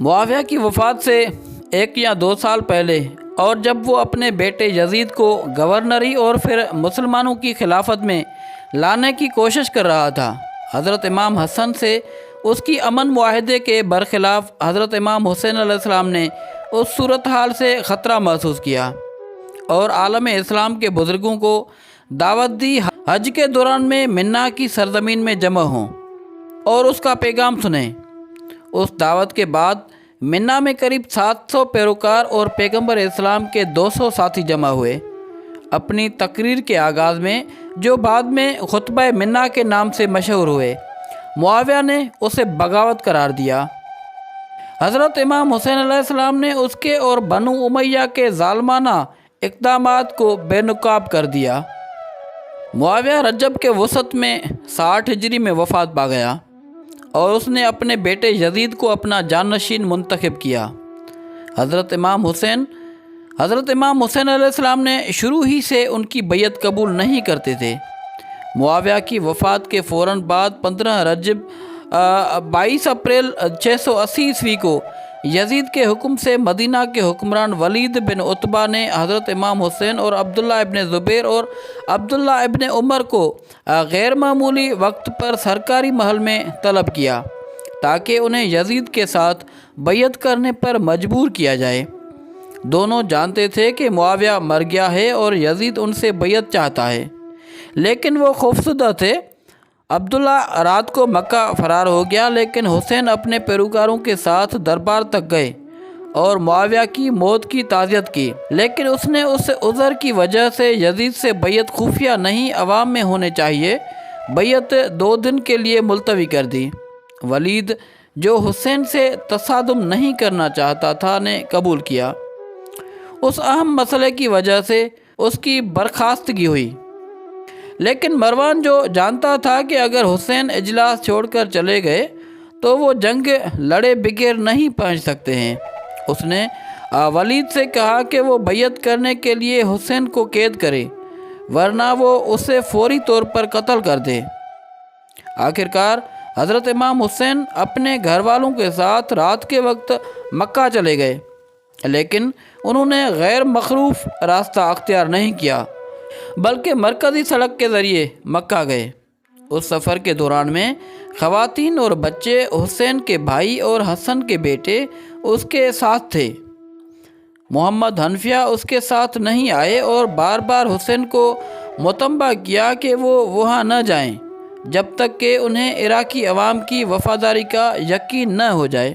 معاویہ کی وفات سے 1 یا 2 سال پہلے اور جب وہ اپنے بیٹے یزید کو گورنری اور پھر مسلمانوں کی خلافت میں لانے کی کوشش کر رہا تھا، حضرت امام حسن سے اس کی امن معاہدے کے برخلاف حضرت امام حسین علیہ السلام نے اس صورتحال سے خطرہ محسوس کیا اور عالم اسلام کے بزرگوں کو دعوت دی حج کے دوران میں منا کی سرزمین میں جمع ہوں اور اس کا پیغام سنیں۔ اس دعوت کے بعد منا میں قریب 700 پیروکار اور پیغمبر اسلام کے 200 ساتھی جمع ہوئے۔ اپنی تقریر کے آغاز میں، جو بعد میں خطبہ منا کے نام سے مشہور ہوئے، معاویہ نے اسے بغاوت قرار دیا۔ حضرت امام حسین علیہ السلام نے اس کے اور بنو امیہ کے ظالمانہ اقدامات کو بے نقاب کر دیا۔ معاویہ رجب کے وسط میں 60 ہجری میں وفات پا گیا اور اس نے اپنے بیٹے یزید کو اپنا جانشین منتخب کیا۔ حضرت امام حسین علیہ السلام نے شروع ہی سے ان کی بیعت قبول نہیں کرتے تھے۔ معاویہ کی وفات کے فوراً بعد 15 رجب 22 اپریل 680 عیسوی کو یزید کے حکم سے مدینہ کے حکمران ولید بن عتبہ نے حضرت امام حسین اور عبداللہ ابن زبیر اور عبداللہ ابن عمر کو غیر معمولی وقت پر سرکاری محل میں طلب کیا تاکہ انہیں یزید کے ساتھ بیعت کرنے پر مجبور کیا جائے۔ دونوں جانتے تھے کہ معاویہ مر گیا ہے اور یزید ان سے بیعت چاہتا ہے، لیکن وہ خوفزدہ تھے۔ عبداللہ رات کو مکہ فرار ہو گیا، لیکن حسین اپنے پیروکاروں کے ساتھ دربار تک گئے اور معاویہ کی موت کی تعزیت کی، لیکن اس نے اس عذر کی وجہ سے یزید سے بیعت خفیہ نہیں، عوام میں ہونے چاہیے، بیعت 2 دن کے لیے ملتوی کر دی۔ ولید، جو حسین سے تصادم نہیں کرنا چاہتا تھا، نے قبول کیا۔ اس اہم مسئلے کی وجہ سے اس کی برخاستگی ہوئی، لیکن مروان، جو جانتا تھا کہ اگر حسین اجلاس چھوڑ کر چلے گئے تو وہ جنگ لڑے بغیر نہیں پہنچ سکتے ہیں، اس نے ولید سے کہا کہ وہ بیعت کرنے کے لیے حسین کو قید کرے، ورنہ وہ اسے فوری طور پر قتل کر دے۔ آخرکار حضرت امام حسین اپنے گھر والوں کے ساتھ رات کے وقت مکہ چلے گئے، لیکن انہوں نے غیر مخروف راستہ اختیار نہیں کیا، بلکہ مرکزی سڑک کے ذریعے مکہ گئے۔ اس سفر کے دوران میں خواتین اور بچے حسین کے بھائی اور حسن کے بیٹے اس کے ساتھ تھے۔ محمد حنفیہ اس کے ساتھ نہیں آئے اور بار بار حسین کو متنبہ کیا کہ وہ وہاں نہ جائیں جب تک کہ انہیں عراقی عوام کی وفاداری کا یقین نہ ہو جائے۔